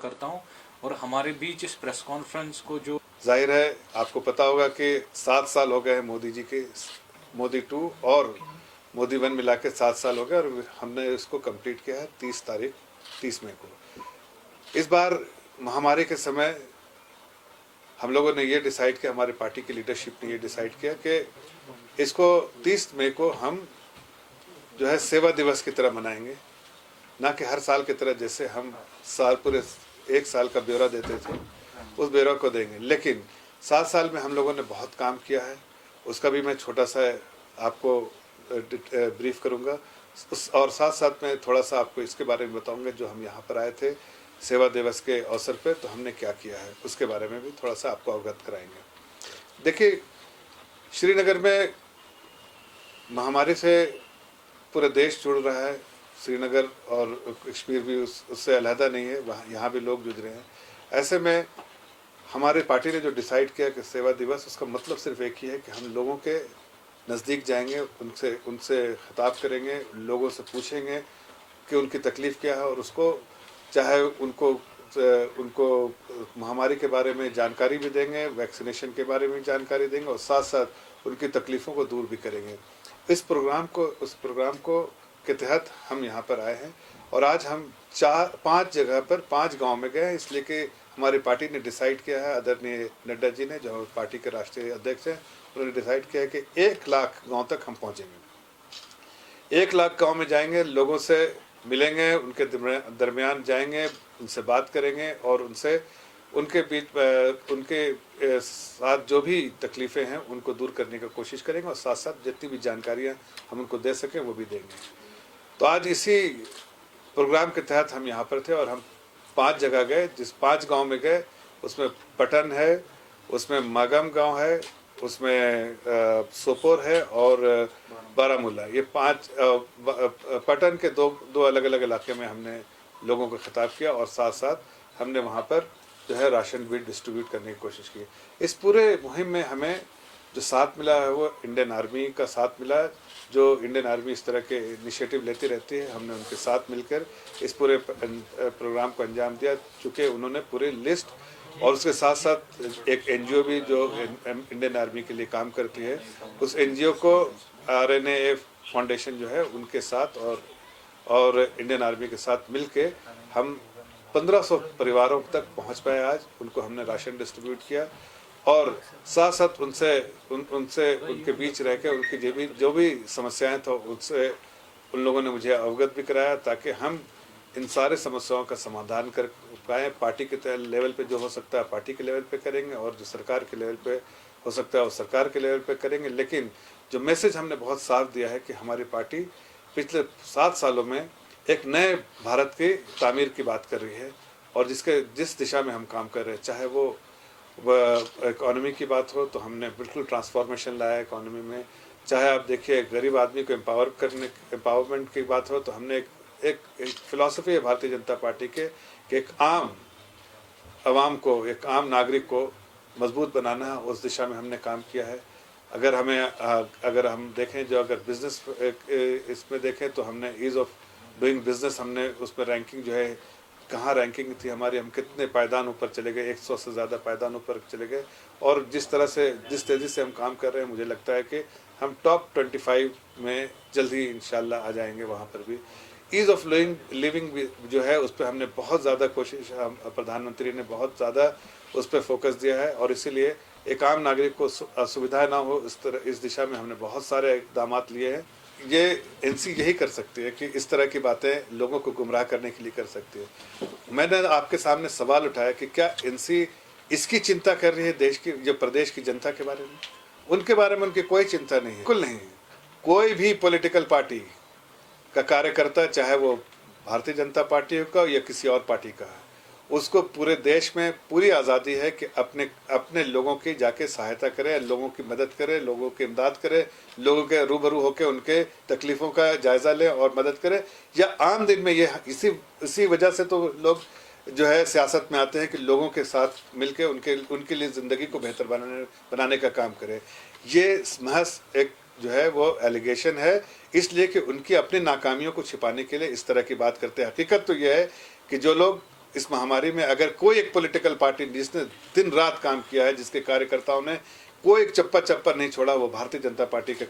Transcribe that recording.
करता हूं। और हमारे बीच इस प्रेस कॉन्फ्रेंस को जो जाहिर है आपको पता होगा कि 7 साल हो गए हैं मोदी जी के, मोदी 2 और मोदी 1 मिला के 7 साल हो गए और हमने इसको कंप्लीट किया है 30 मई को। इस बार महामारी के समय हम लोगों ने ये डिसाइड किया, हमारी पार्टी की लीडरशिप ने ये डिसाइड किया कि इसको 30 मई को हम जो है सेवा दिवस की तरह मनाएंगे, ना कि हर साल की तरह जैसे हम साल पूरे 1 साल का ब्यौरा देते थे उस ब्यौरा को देंगे। लेकिन 7 साल में हम लोगों ने बहुत काम किया है, उसका भी मैं छोटा सा आपको ब्रीफ करूंगा और साथ साथ में थोड़ा सा आपको इसके बारे में बताऊंगा जो हम यहाँ पर आए थे सेवा दिवस के अवसर पे, तो हमने क्या किया है उसके बारे में भी थोड़ा सा आपको अवगत कराएंगे। देखिए, श्रीनगर में महामारी से पूरा देश जुड़ रहा है, श्रीनगर और कश्मीर भी उससे अलहदा नहीं है, वहाँ यहाँ भी लोग जुड़ रहे हैं। ऐसे में हमारे पार्टी ने जो डिसाइड किया कि सेवा दिवस, उसका मतलब सिर्फ एक ही है कि हम लोगों के नज़दीक जाएंगे, उनसे खिताब करेंगे, लोगों से पूछेंगे कि उनकी तकलीफ़ क्या है और उसको चाहे उनको महामारी के बारे में जानकारी भी देंगे, वैक्सीनेशन के बारे में जानकारी देंगे और साथ साथ उनकी तकलीफ़ों को दूर भी करेंगे। उस प्रोग्राम को के तहत हम यहाँ पर आए हैं और आज हम 5 जगह पर 5 गांव में गए हैं, इसलिए कि हमारी पार्टी ने डिसाइड किया है, आदरणीय नड्डा जी ने जो पार्टी के राष्ट्रीय अध्यक्ष हैं, उन्होंने डिसाइड किया है कि 1 लाख गांव तक हम पहुँचेंगे। 1 लाख गांव में जाएंगे, लोगों से मिलेंगे, उनके दरमियान जाएंगे, उनसे बात करेंगे और उनके साथ जो भी तकलीफ़ें हैं उनको दूर करने की कोशिश करेंगे और साथ साथ जितनी भी जानकारियाँ हम उनको दे सकें वो भी देंगे। तो आज इसी प्रोग्राम के तहत हम यहाँ पर थे और हम 5 जगह गए, जिस 5 गांव में गए उसमें पटन है, उसमें मागम गांव है, उसमें सोपोर है और बारामूला। ये 5 पटन के दो अलग अलग इलाके में हमने लोगों को खिताब किया और साथ साथ हमने वहाँ पर जो है राशन भी डिस्ट्रीब्यूट करने की कोशिश की। इस पूरे मुहिम में हमें जो साथ मिला है वो इंडियन आर्मी का साथ मिला है। जो इंडियन आर्मी इस तरह के इनिशिएटिव लेती रहती है, हमने उनके साथ मिलकर इस पूरे प्रोग्राम को अंजाम दिया, चूँकि उन्होंने पूरी लिस्ट और उसके साथ साथ एक एनजीओ भी जो इंडियन आर्मी के लिए काम करती है, उस एनजीओ को RNA फाउंडेशन जो है उनके साथ और इंडियन आर्मी के साथ मिलके हम 1500 परिवारों तक पहुंच पाए। आज उनको हमने राशन डिस्ट्रीब्यूट किया और साथ साथ उनके बीच रह के उनकी जो भी समस्याएं तो उनसे उन लोगों ने मुझे अवगत भी कराया ताकि हम इन सारे समस्याओं का समाधान कर पाएँ। पार्टी के लेवल पे जो हो सकता है पार्टी के लेवल पे करेंगे और जो सरकार के लेवल पे हो सकता है वो सरकार के लेवल पे करेंगे। लेकिन जो मैसेज हमने बहुत साफ दिया है कि हमारी पार्टी पिछले 7 सालों में एक नए भारत की तामीर की बात कर रही है और जिस दिशा में हम काम कर रहे हैं, चाहे वो इकॉनमी की बात हो तो हमने बिल्कुल ट्रांसफॉर्मेशन लाया इकॉनमी में, चाहे आप देखिए गरीब आदमी को एम्पावरमेंट की बात हो तो हमने एक फिलॉसफी है भारतीय जनता पार्टी के कि एक आम नागरिक को मजबूत बनाना है, उस दिशा में हमने काम किया है। अगर हम देखें जो अगर बिजनेस इसमें देखें तो हमने ईज़ ऑफ डूइंग बिजनेस, हमने उसमें रैंकिंग जो है कहाँ रैंकिंग थी हमारी, हम कितने पायदान ऊपर चले गए, 100 से ज़्यादा पायदान ऊपर चले गए। और जिस तेज़ी से हम काम कर रहे हैं, मुझे लगता है कि हम टॉप 25 में जल्द ही इंशाल्लाह आ जाएंगे। वहाँ पर भी ईज़ ऑफ लिविंग जो है उस पर हमने बहुत ज़्यादा कोशिश, प्रधानमंत्री ने बहुत ज़्यादा उस पर फोकस दिया है और इसीलिए एक आम नागरिक को असुविधा ना हो इस दिशा में हमने बहुत सारे इक़दाम लिए हैं। ये एनसी यही कर सकती है कि इस तरह की बातें लोगों को गुमराह करने के लिए कर सकती है। मैंने आपके सामने सवाल उठाया कि क्या एनसी इसकी चिंता कर रही है देश की, जो प्रदेश की जनता के बारे में? उनके बारे में उनकी कोई चिंता नहीं है, बिल्कुल नहीं है। कोई भी पॉलिटिकल पार्टी का कार्यकर्ता, चाहे वो भारतीय जनता पार्टी का या किसी और पार्टी का है, उसको पूरे देश में पूरी आज़ादी है कि अपने लोगों की जाके सहायता करे, लोगों की मदद करे, लोगों की इमदाद करे, लोगों के रूबरू होकर उनके तकलीफ़ों का जायज़ा ले और मदद करे। या आम दिन में ये इसी वजह से तो लोग जो है सियासत में आते हैं कि लोगों के साथ मिलके उनके लिए ज़िंदगी को बेहतर बनाने का काम करे। ये महज एक जो है वो एलिगेशन है, इसलिए कि उनकी अपनी नाकामियों को छिपाने के लिए इस तरह की बात करते हैं। हकीकत तो यह है कि जो लोग इस महामारी में अगर कोई एक पॉलिटिकल पार्टी जिसने दिन रात काम किया है, जिसके कार्यकर्ताओं ने कोई एक चप्पा नहीं छोड़ा, वो भारतीय जनता पार्टी के